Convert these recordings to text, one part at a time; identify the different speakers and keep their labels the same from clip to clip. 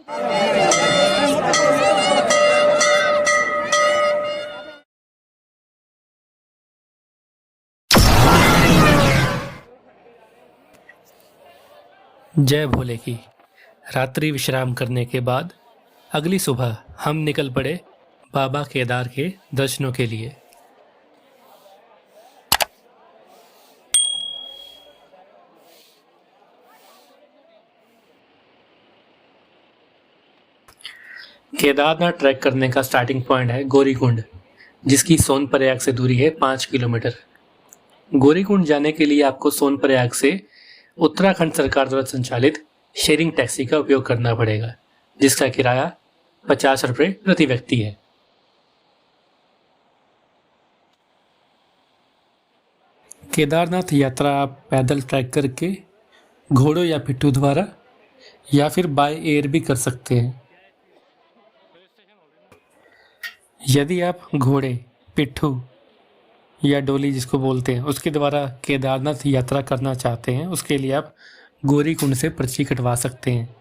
Speaker 1: जय भोले की। रात्रि विश्राम करने के बाद अगली सुबह हम निकल पड़े बाबा केदार के दर्शनों के लिए। केदारनाथ ट्रैक करने का स्टार्टिंग पॉइंट है गौरीकुंड, जिसकी सोनप्रयाग से दूरी है 5 किलोमीटर। गौरीकुंड जाने के लिए आपको सोनप्रयाग से उत्तराखंड सरकार द्वारा संचालित शेयरिंग टैक्सी का उपयोग करना पड़ेगा, जिसका किराया 50 रुपये प्रति व्यक्ति है। केदारनाथ यात्रा आप पैदल ट्रैक करके, घोड़ों या पिट्ठू द्वारा या फिर बाय एयर भी कर सकते हैं। यदि आप घोड़े, पिट्ठू या डोली जिसको बोलते हैं उसके द्वारा केदारनाथ यात्रा करना चाहते हैं, उसके लिए आप गौरीकुंड से पर्ची कटवा सकते हैं।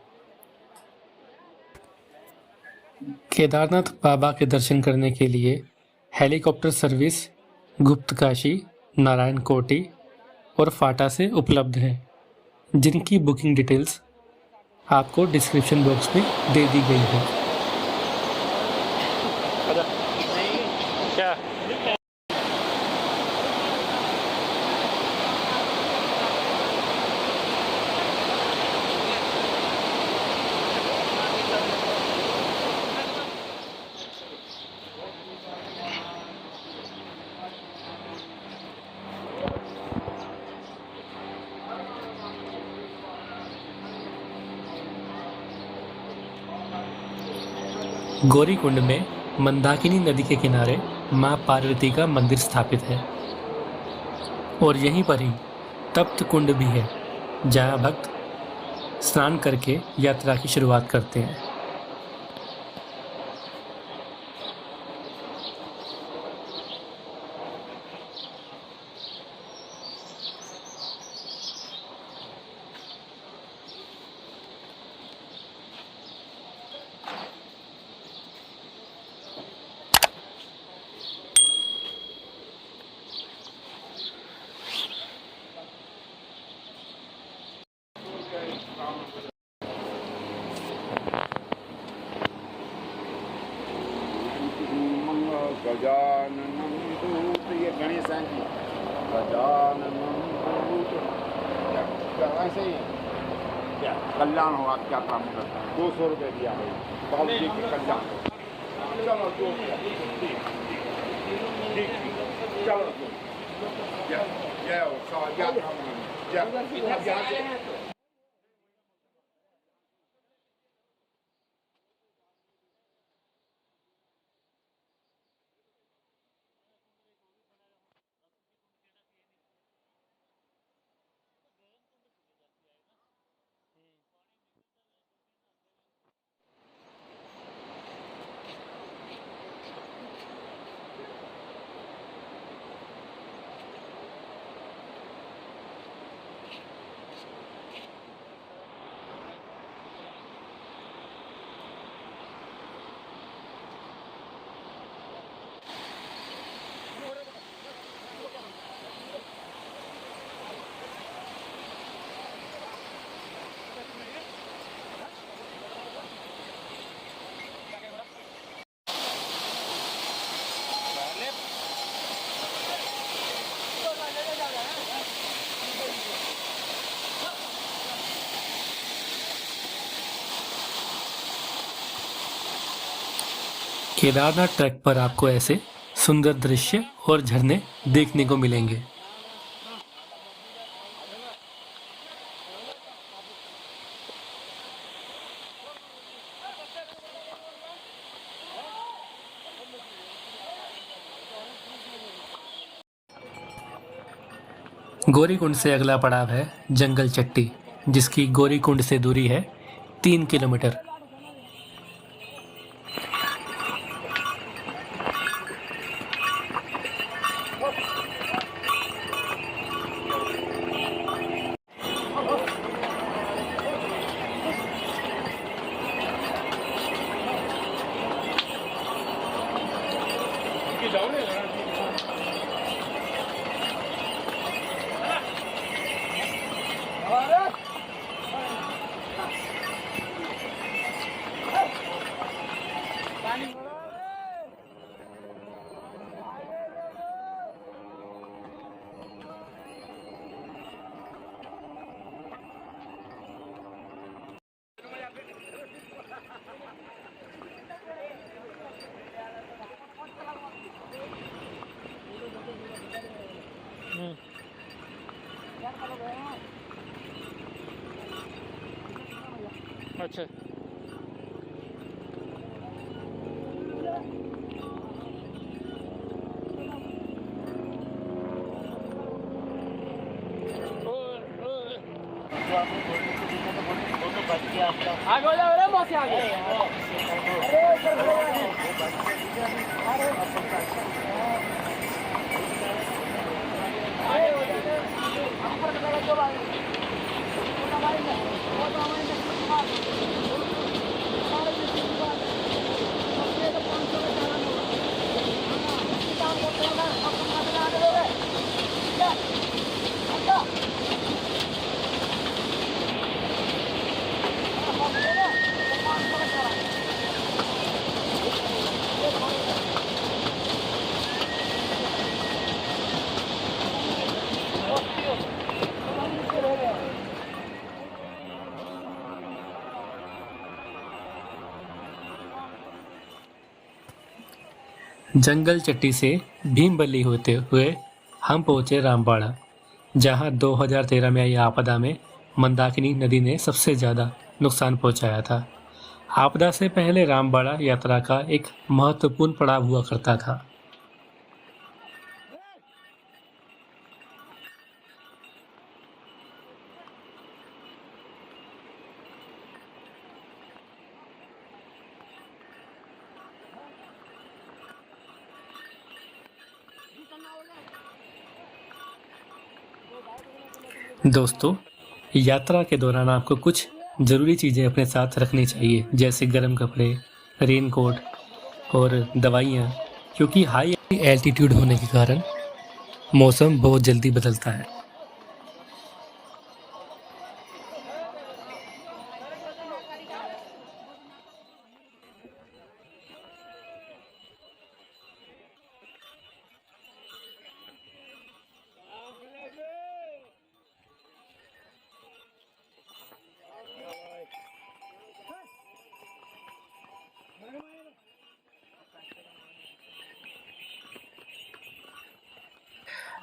Speaker 1: केदारनाथ बाबा के दर्शन करने के लिए हेलीकॉप्टर सर्विस गुप्तकाशी, नारायण कोटी और फाटा से उपलब्ध है, जिनकी बुकिंग डिटेल्स आपको डिस्क्रिप्शन बॉक्स में दे दी गई है। गौरीकुंड में मंदाकिनी नदी के किनारे मां पार्वती का मंदिर स्थापित है और यहीं पर ही तप्त कुंड भी है, जहां भक्त स्नान करके यात्रा की शुरुआत करते हैं।
Speaker 2: गजाननं भूत, ये गणेश हैं जी। गजाननं भूत, क्या ऐसे ही क्या कल्याण होगा, क्या काम करता है। 200 रुपये दिया है बहुत जी के कल्याण। चलो जो ठीक चलो जय हो जय।
Speaker 1: केदारनाथ ट्रैक पर आपको ऐसे सुंदर दृश्य और झरने देखने को मिलेंगे। गौरीकुंड से अगला पड़ाव है जंगल चट्टी, जिसकी गौरीकुंड से दूरी है 3 किलोमीटर। अच्छा।
Speaker 3: आगे हो जाओ रे मौसी आगे।
Speaker 1: जंगल चट्टी से भीमबली होते हुए हम पहुंचे रामबाड़ा, जहां 2013 में आई आपदा में मंदाकिनी नदी ने सबसे ज़्यादा नुकसान पहुंचाया था। आपदा से पहले रामबाड़ा यात्रा का एक महत्वपूर्ण पड़ाव हुआ करता था। दोस्तों, यात्रा के दौरान आपको कुछ ज़रूरी चीज़ें अपने साथ रखनी चाहिए, जैसे गर्म कपड़े, रेनकोट और दवाइयाँ, क्योंकि हाई एल्टीट्यूड होने के कारण मौसम बहुत जल्दी बदलता है।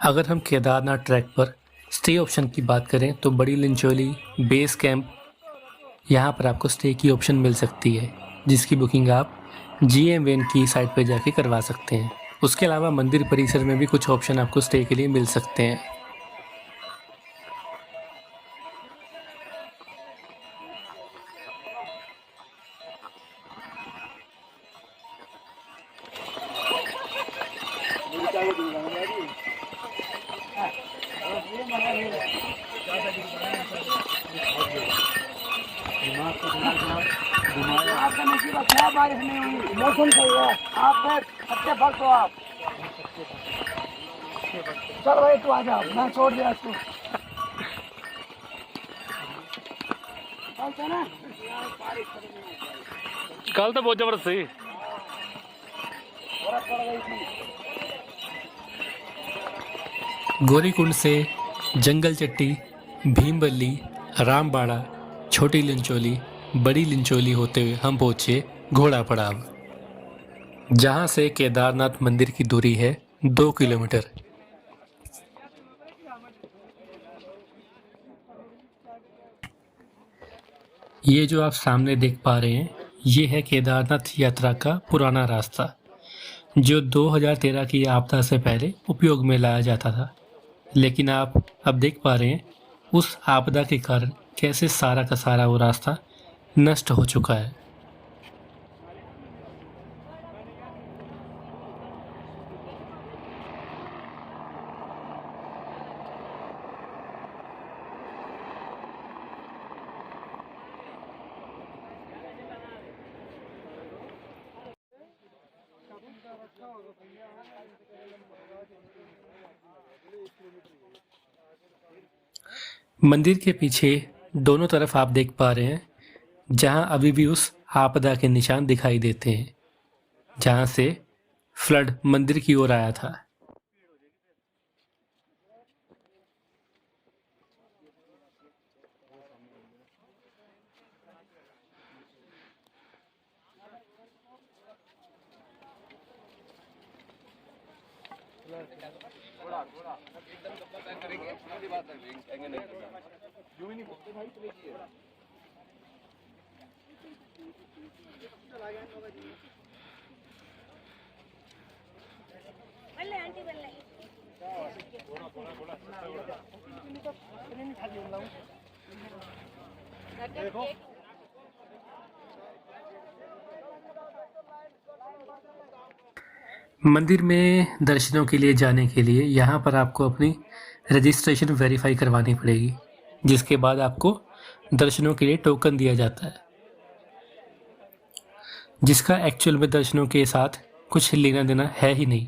Speaker 1: अगर हम केदारनाथ ट्रैक पर स्टे ऑप्शन की बात करें तो बड़ी लिंचोली बेस कैंप, यहाँ पर आपको स्टे की ऑप्शन मिल सकती है, जिसकी बुकिंग आप GMVN की साइट पर जाके करवा सकते हैं। उसके अलावा मंदिर परिसर में भी कुछ ऑप्शन आपको स्टे के लिए मिल सकते हैं।
Speaker 3: आपका नसीब अच्छा है, बारिश नहीं हुई, मौसम सही है। आप अच्छे फल तो आप चल भाई, तू आ जा, मैं छोड़ दिया इसको। चलते ना,
Speaker 1: कल तो बहुत जबरदस्त थी। गौरीकुंड से जंगल चट्टी, भीमबल्ली, रामबाड़ा, छोटी लिंचोली, बड़ी लिंचोली होते हुए हम पहुंचे घोड़ा पड़ाव, जहां से केदारनाथ मंदिर की दूरी है 2 किलोमीटर। ये जो आप सामने देख पा रहे हैं, ये है केदारनाथ यात्रा का पुराना रास्ता, जो 2013 की आपदा से पहले उपयोग में लाया जाता था। लेकिन आप अब देख पा रहे हैं उस आपदा के कारण कैसे सारा का सारा वो रास्ता नष्ट हो चुका है। मंदिर के पीछे दोनों तरफ आप देख पा रहे हैं, जहां अभी भी उस आपदा के निशान दिखाई देते हैं, जहां से फ्लड मंदिर की ओर आया था।
Speaker 4: बल्ले आंटी बल्ले देखो
Speaker 1: मंदिर में दर्शनों के लिए जाने के लिए यहाँ पर आपको अपनी रजिस्ट्रेशन वेरीफाई करवानी पड़ेगी, जिसके बाद आपको दर्शनों के लिए टोकन दिया जाता है, जिसका एक्चुअल में दर्शनों के साथ कुछ लेना देना है ही नहीं।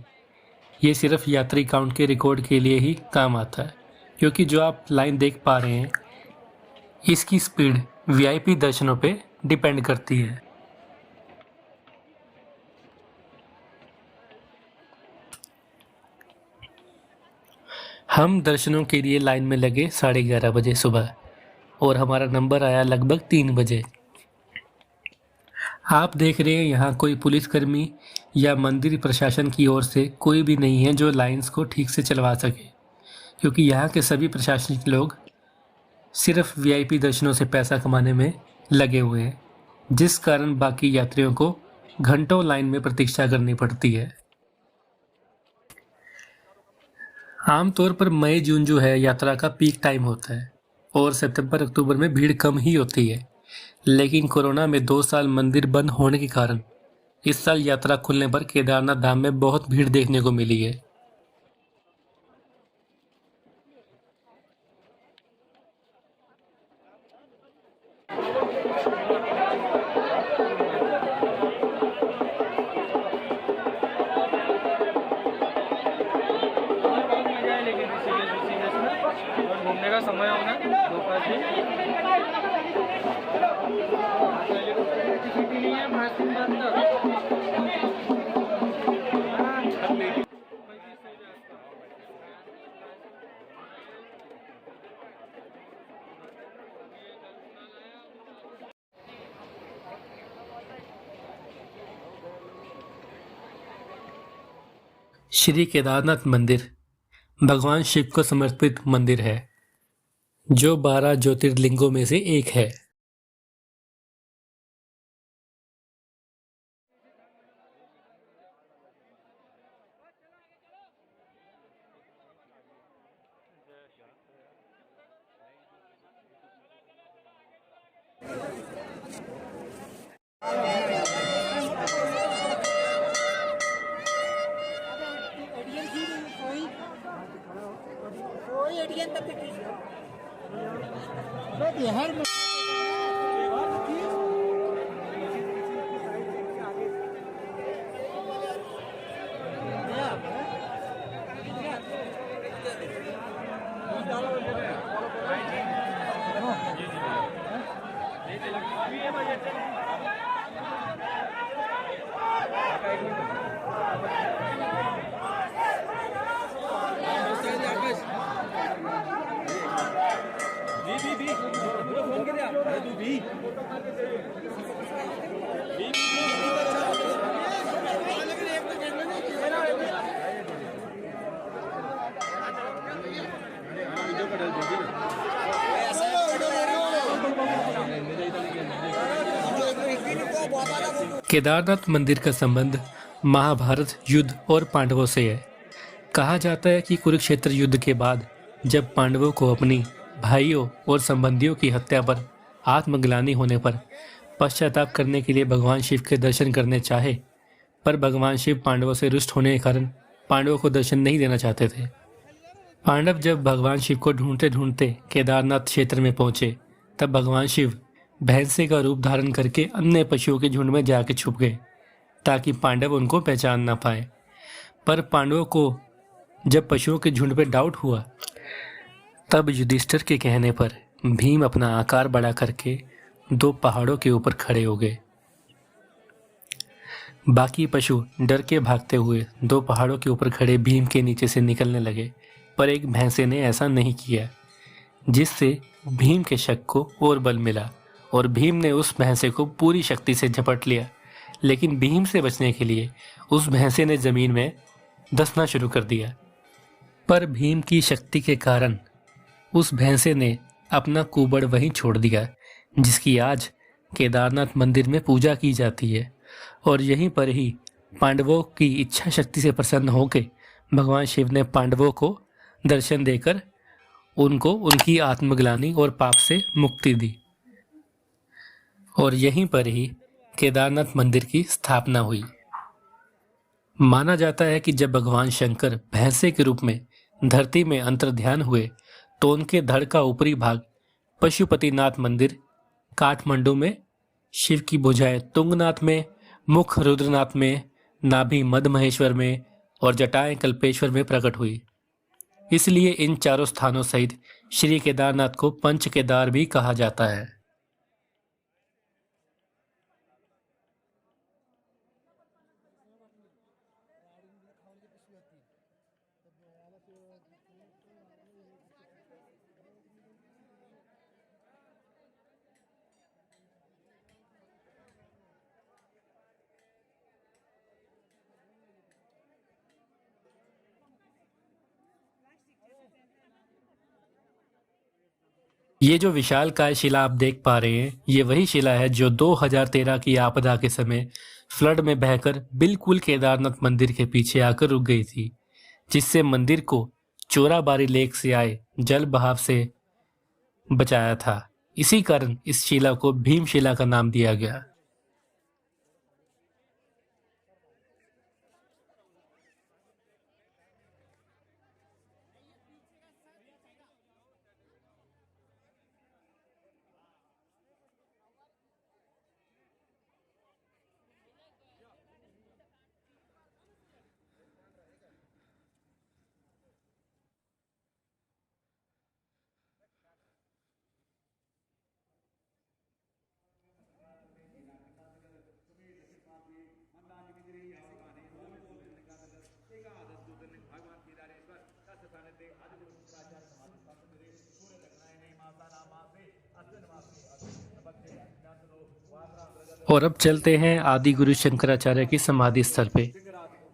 Speaker 1: ये सिर्फ यात्री काउंट के रिकॉर्ड के लिए ही काम आता है, क्योंकि जो आप लाइन देख पा रहे हैं इसकी स्पीड वीआईपी दर्शनों पे डिपेंड करती है। हम दर्शनों के लिए लाइन में लगे 11:30 बजे सुबह और हमारा नंबर आया लगभग 3 बजे। आप देख रहे हैं यहाँ कोई पुलिसकर्मी या मंदिर प्रशासन की ओर से कोई भी नहीं है जो लाइंस को ठीक से चलवा सके, क्योंकि यहाँ के सभी प्रशासनिक लोग सिर्फ वीआईपी दर्शनों से पैसा कमाने में लगे हुए हैं, जिस कारण बाकी यात्रियों को घंटों लाइन में प्रतीक्षा करनी पड़ती है। आमतौर पर मई जून जो है यात्रा का पीक टाइम होता है और सितंबर अक्टूबर में भीड़ कम ही होती है, लेकिन कोरोना में 2 साल मंदिर बंद होने के कारण इस साल यात्रा खुलने पर केदारनाथ धाम में बहुत भीड़ देखने को मिली है।
Speaker 5: घूमने का समय होगा दोपहर से सिटी नहीं है भाषण
Speaker 1: श्री केदारनाथ मंदिर भगवान शिव को समर्पित मंदिर है, जो 12 ज्योतिर्लिंगों में से एक है। केदारनाथ मंदिर का संबंध महाभारत युद्ध और पांडवों से है। कहा जाता है कि कुरुक्षेत्र युद्ध के बाद जब पांडवों को अपनी भाइयों और संबंधियों की हत्या पर आत्मग्लानि होने पर पश्चाताप करने के लिए भगवान शिव के दर्शन करने चाहे, पर भगवान शिव पांडवों से रुष्ट होने के कारण पांडवों को दर्शन नहीं देना चाहते थे। पांडव जब भगवान शिव को ढूंढते ढूंढते केदारनाथ क्षेत्र में पहुंचे, तब भगवान शिव भैंसे का रूप धारण करके अन्य पशुओं के झुंड में जाके छुप गए, ताकि पांडव उनको पहचान ना पाए। पर पांडवों को जब पशुओं के झुंड पर डाउट हुआ, तब युधिष्ठिर के कहने पर भीम अपना आकार बड़ा करके 2 पहाड़ों के ऊपर खड़े हो गए। बाकी पशु डर के भागते हुए 2 पहाड़ों के ऊपर खड़े भीम के नीचे से निकलने लगे, पर एक भैंसे ने ऐसा नहीं किया, जिससे भीम के शक को और बल मिला और भीम ने उस भैंसे को पूरी शक्ति से झपट लिया। लेकिन भीम से बचने के लिए उस भैंसे ने जमीन में धंसना शुरू कर दिया। पर भीम की शक्ति के कारण उस भैंसे ने अपना कुबड़ वहीं छोड़ दिया, जिसकी आज केदारनाथ मंदिर में पूजा की जाती है। और यहीं पर ही पांडवों की इच्छा शक्ति से प्रसन्न होकर भगवान शिव ने पांडवों को दर्शन देकर उनको उनकी आत्मग्लानि और पाप से मुक्ति दी। और यहीं पर ही केदारनाथ मंदिर की स्थापना हुई। माना जाता है कि जब भगवान शंकर भैंसे के रूप में धरती में अंतर्ध्यान हुए तो उनके धड़ का ऊपरी भाग पशुपतिनाथ मंदिर काठमांडू में, शिव की भुजाएं तुंगनाथ में, मुख रुद्रनाथ में, नाभि मदमहेश्वर में और जटाएं कल्पेश्वर में प्रकट हुई। इसलिए इन चारों स्थानों सहित श्री केदारनाथ को पंच केदार भी कहा जाता है। ये जो विशालकाय शिला आप देख पा रहे हैं, ये वही शिला है जो 2013 की आपदा के समय फ्लड में बहकर बिल्कुल केदारनाथ मंदिर के पीछे आकर रुक गई थी, जिससे मंदिर को चोराबारी लेक से आए जल बहाव से बचाया था। इसी कारण इस शिला को भीमशिला का नाम दिया गया। और अब चलते हैं आदि गुरु शंकराचार्य की समाधि स्थल पे,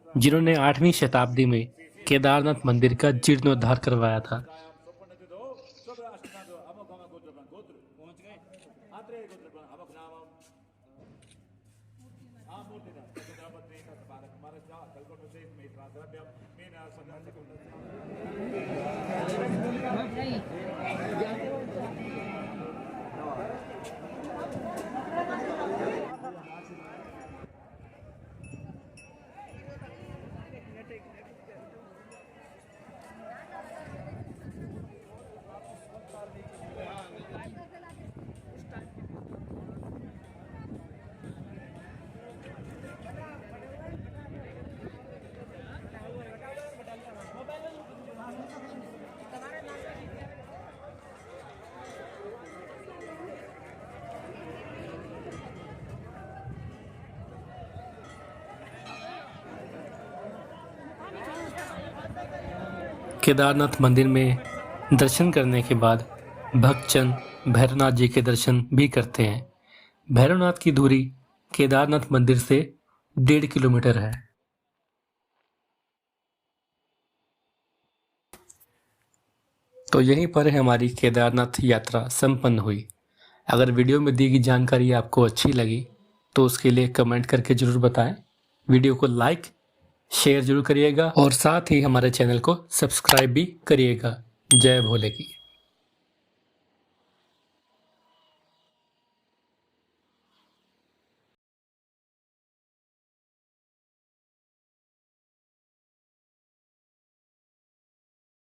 Speaker 1: जिन्होंने 8वीं शताब्दी में केदारनाथ मंदिर का जीर्णोद्धार करवाया था। केदारनाथ मंदिर में दर्शन करने के बाद भक्तजन भैरवनाथ जी के दर्शन भी करते हैं। भैरवनाथ की दूरी केदारनाथ मंदिर से 1.5 किलोमीटर है। तो यहीं पर हमारी केदारनाथ यात्रा संपन्न हुई। अगर वीडियो में दी गई जानकारी आपको अच्छी लगी तो उसके लिए कमेंट करके ज़रूर बताएं। वीडियो को लाइक शेयर जरूर करिएगा और साथ ही हमारे चैनल को सब्सक्राइब भी करिएगा। जय भोले की।